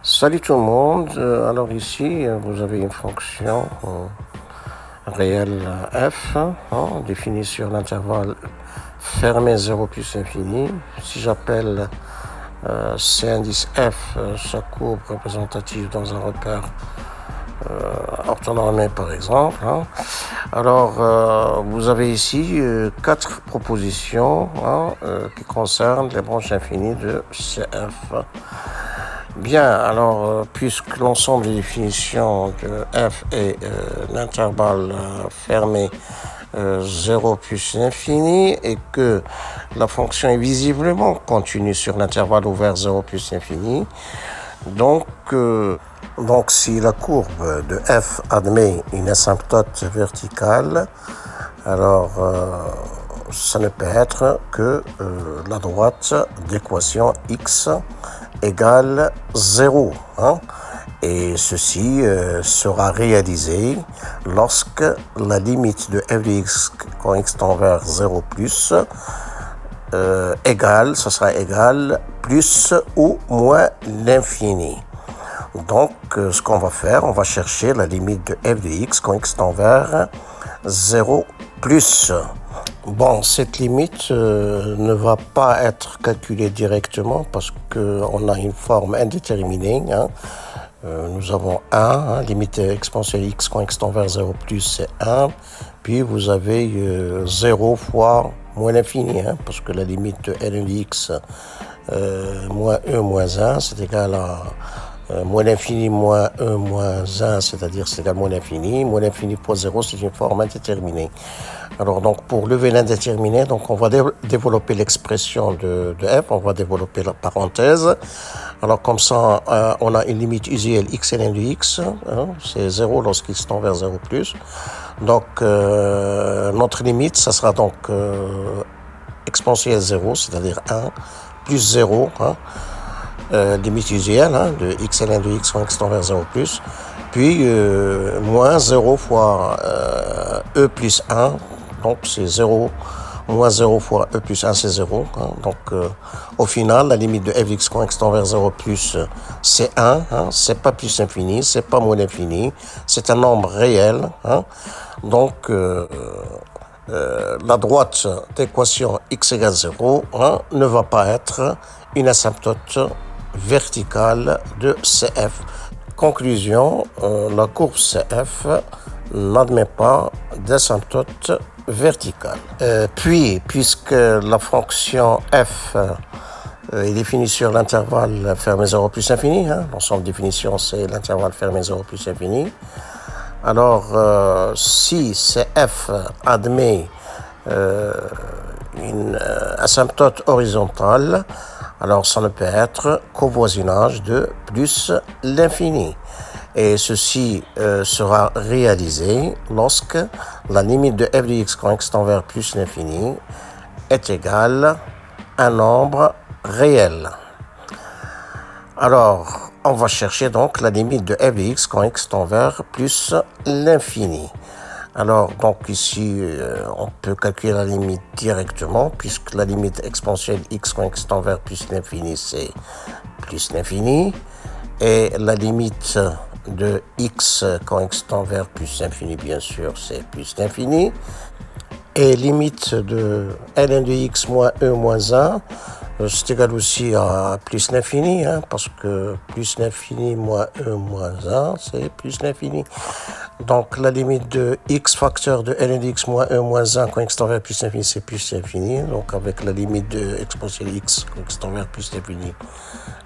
Salut tout le monde. Alors ici, vous avez une fonction réelle f définie sur l'intervalle fermé 0 plus infini. Si j'appelle C indice f sa courbe représentative dans un repère orthonormé par exemple. Alors, vous avez ici 4 propositions qui concernent les branches infinies de CF. Bien, alors, puisque l'ensemble des définitions de f est l'intervalle fermé 0 plus l'infini et que la fonction est visiblement continue sur l'intervalle ouvert 0 plus l'infini, donc si la courbe de f admet une asymptote verticale, alors ça ne peut être que la droite d'équation x égale 0. Et ceci sera réalisé lorsque la limite de f de x quand x tend vers 0 plus ce sera égal plus ou moins l'infini. Donc, ce qu'on va faire, on va chercher la limite de f de x quand x tend vers 0 plus. Bon, cette limite ne va pas être calculée directement parce qu'on a une forme indéterminée. Nous avons 1, limite exponentielle x quand x tend vers 0 plus, c'est 1. Puis vous avez 0 fois moins l'infini, parce que la limite de L de x moins 1 moins 1, c'est égal à moins l'infini moins 1 moins 1, c'est-à-dire c'est égal à moins l'infini. Moins l'infini fois 0, c'est une forme indéterminée. Alors, donc, pour lever l'indéterminé, donc on va développer l'expression de f, on va développer la parenthèse. Alors, comme ça, on a une limite usuelle x ln de x, c'est 0 lorsqu'il tend vers 0 plus. Donc, notre limite, ça sera donc exponentielle 0, c'est-à-dire 1, plus 0, limite usuelle de x ln de x quand x tend vers 0 plus, puis moins 0 fois e plus 1, donc c'est 0, moins 0 fois e plus 1, c'est 0. Donc, au final, la limite de f de x quand x tend vers 0 plus, c'est 1. C'est pas plus infini, c'est pas moins infini, c'est un nombre réel. Donc, la droite d'équation x égale 0 ne va pas être une asymptote verticale de CF. Conclusion, la courbe CF n'admet pas d'asymptote verticale. Puis, puisque la fonction f est définie sur l'intervalle fermé 0 plus infini, l'ensemble de définition c'est l'intervalle fermé 0 plus infini, alors si CF admet une asymptote horizontale, alors ça ne peut être qu'au voisinage de plus l'infini. Et ceci sera réalisé lorsque la limite de f de x quand x tend vers plus l'infini est égale à un nombre réel. Alors, on va chercher donc la limite de f de x quand x tend vers plus l'infini. Alors, donc ici, on peut calculer la limite directement, puisque la limite exponentielle x quand x tend vers plus l'infini, c'est plus l'infini. Et la limite de x quand x tend vers plus l'infini, bien sûr, c'est plus l'infini. Et limite de ln de x moins e moins 1, c'est égal aussi à plus l'infini, parce que plus l'infini moins e moins 1, c'est plus l'infini. Donc la limite de x facteur de ln de x moins e moins 1 quand x tend vers plus l'infini, c'est plus l'infini. Donc avec la limite de exponentielle x quand x tend vers plus l'infini,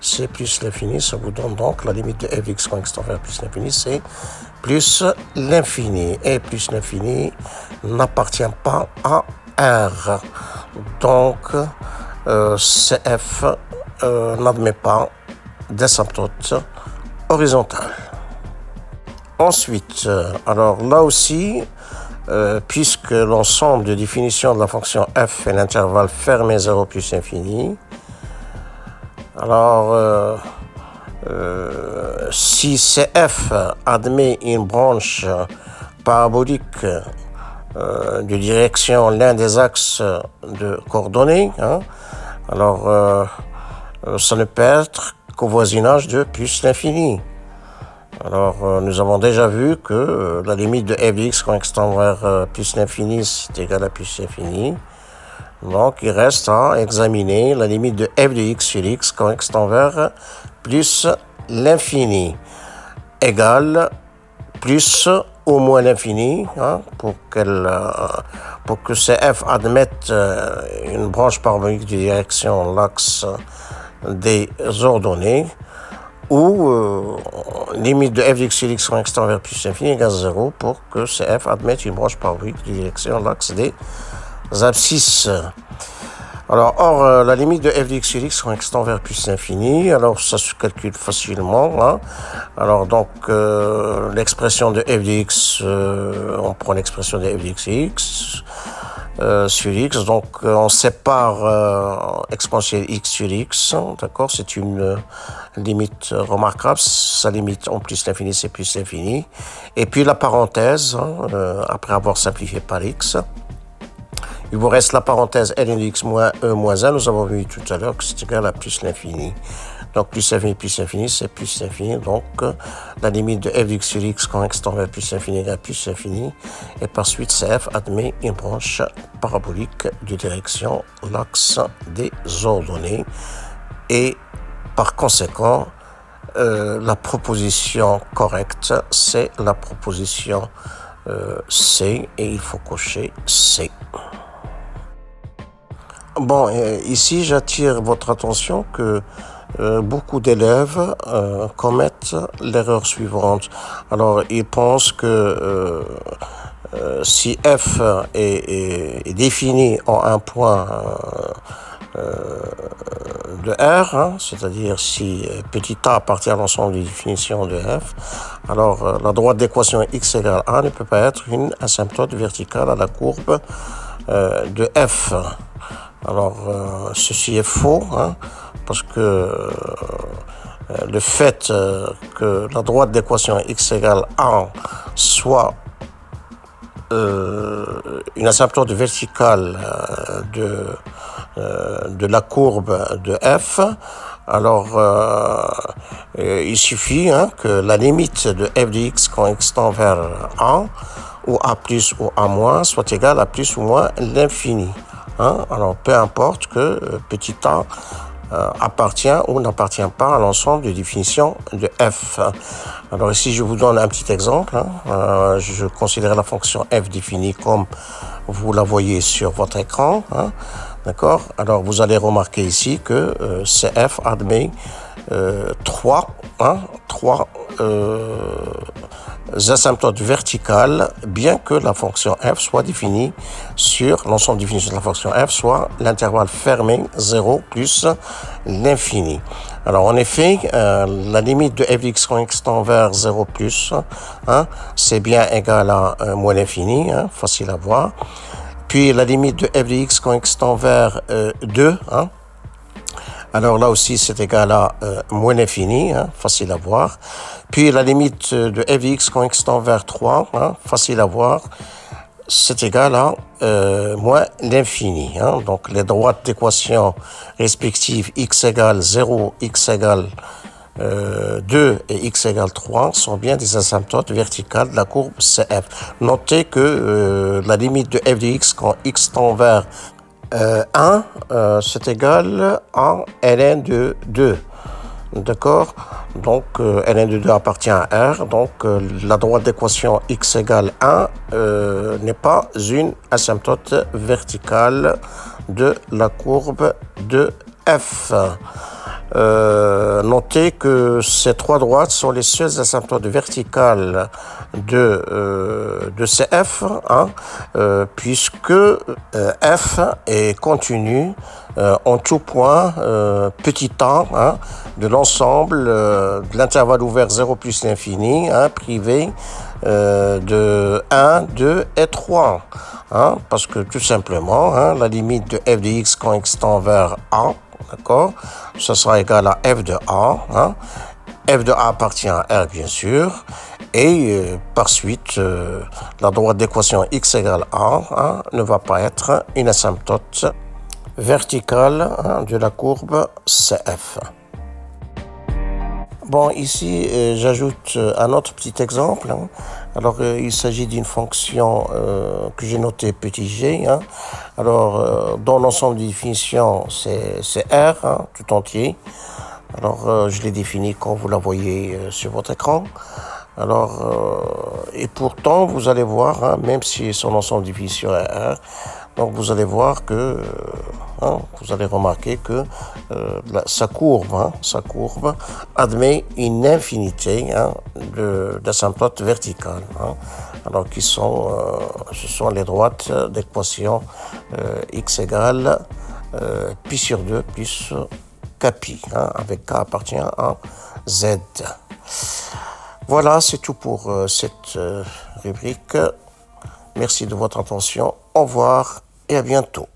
c'est plus l'infini. Ça vous donne donc la limite de f de x quand x tend vers plus l'infini, c'est plus l'infini. Et plus l'infini n'appartient pas à R. Donc, CF n'admet pas d'asymptote horizontale. Ensuite, alors là aussi, puisque l'ensemble de définition de la fonction f est l'intervalle fermé 0 plus infini, alors si CF admet une branche parabolique de direction l'un des axes de coordonnées, alors ça ne peut être covoisinage de plus l'infini. Alors, nous avons déjà vu que la limite de f de x quand x tend vers plus l'infini, c'est égal à plus l'infini. Donc, il reste à examiner la limite de f de x sur x quand x tend vers plus l'infini, égale plus ou moins l'infini, hein, pour que CF admette une branche parabolique de direction l'axe des ordonnées, ou limite de f de x sur x quand x tend vers plus l'infini égale 0 pour que CF admette une branche parabolique de direction l'axe des abscisses. Alors, or, la limite de f de x sur x quand x tend vers plus l'infini, alors ça se calcule facilement. Hein. Alors, donc, l'expression de f de x, on prend l'expression de f de x sur x, sur x, donc on sépare exponentielle x sur x, d'accord, c'est une limite remarquable, sa limite en plus l'infini c'est plus l'infini, et puis la parenthèse, hein, après avoir simplifié par x, il vous reste la parenthèse ln de x moins e moins 1, nous avons vu tout à l'heure que c'est égal à plus l'infini. Donc plus l'infini, c'est plus l'infini. Donc la limite de f de x sur x quand x tend vers plus l'infini égale plus l'infini. Et par suite, CF admet une branche parabolique de direction l'axe des ordonnées. Et par conséquent, la proposition correcte, c'est la proposition C. Et il faut cocher C. Bon, ici, j'attire votre attention que beaucoup d'élèves commettent l'erreur suivante. Alors, ils pensent que si f est défini en un point de R, hein, c'est-à-dire si petit a appartient à l'ensemble des définitions de f, alors la droite d'équation x égale a ne peut pas être une asymptote verticale à la courbe de f. Alors, ceci est faux, hein, parce que le fait que la droite d'équation x égale a soit une asymptote verticale de la courbe de f, alors il suffit hein, que la limite de f de x quand x tend vers a, ou a plus ou a moins, soit égale à plus ou moins l'infini. Hein? Alors, peu importe que petit a appartient ou n'appartient pas à l'ensemble de définitions de f. Alors ici, je vous donne un petit exemple. Hein? Je considère la fonction f définie comme vous la voyez sur votre écran. Hein? D'accord? Alors, vous allez remarquer ici que CF admet trois asymptotes verticales, bien que la fonction f soit définie sur l'ensemble de définitions de la fonction f, soit l'intervalle fermé 0 plus l'infini. Alors en effet, la limite de f de x quand x tend vers 0 plus, hein, c'est bien égal à moins l'infini, hein, facile à voir. Puis la limite de f de x quand x tend vers 2, hein, alors là aussi, c'est égal à moins l'infini, hein, facile à voir. Puis la limite de f de x quand x tend vers 3, hein, facile à voir, c'est égal à moins l'infini. Hein. Donc les droites d'équation respectives x égale 0, x égale 2 et x égale 3 sont bien des asymptotes verticales de la courbe CF. Notez que la limite de f de x quand x tend vers 1, c'est égal à ln de 2. D'accord? Donc, ln de 2 appartient à R. Donc, la droite d'équation x égale 1 n'est pas une asymptote verticale de la courbe de f. Notez que ces trois droites sont les seules asymptotes verticales de CF, hein, puisque f est contenu en tout point petit a, hein, de l'ensemble de l'intervalle ouvert 0 plus l'infini, hein, privé de 1, 2 et 3. Hein, parce que tout simplement, hein, la limite de f de x quand x tend vers a, d'accord, ça sera égal à f de a. Hein. F de a appartient à R, bien sûr. Et par suite, la droite d'équation x égale a, hein, ne va pas être une asymptote verticale, hein, de la courbe CF. Bon, ici, j'ajoute un autre petit exemple, hein. Alors, il s'agit d'une fonction que j'ai notée petit g, hein. Alors, dans l'ensemble des définitions, c'est R, hein, tout entier. Alors, je l'ai défini comme vous la voyez sur votre écran. Alors, et pourtant, vous allez voir, hein, même si son ensemble défini sur R, donc vous allez voir que, hein, vous allez remarquer que sa courbe admet une infinité, hein, d'asymptotes verticales, hein. Alors, ce sont les droites d'équation x égale pi sur 2 plus kpi, hein, avec k appartient à z. Voilà, c'est tout pour cette rubrique. Merci de votre attention. Au revoir et à bientôt.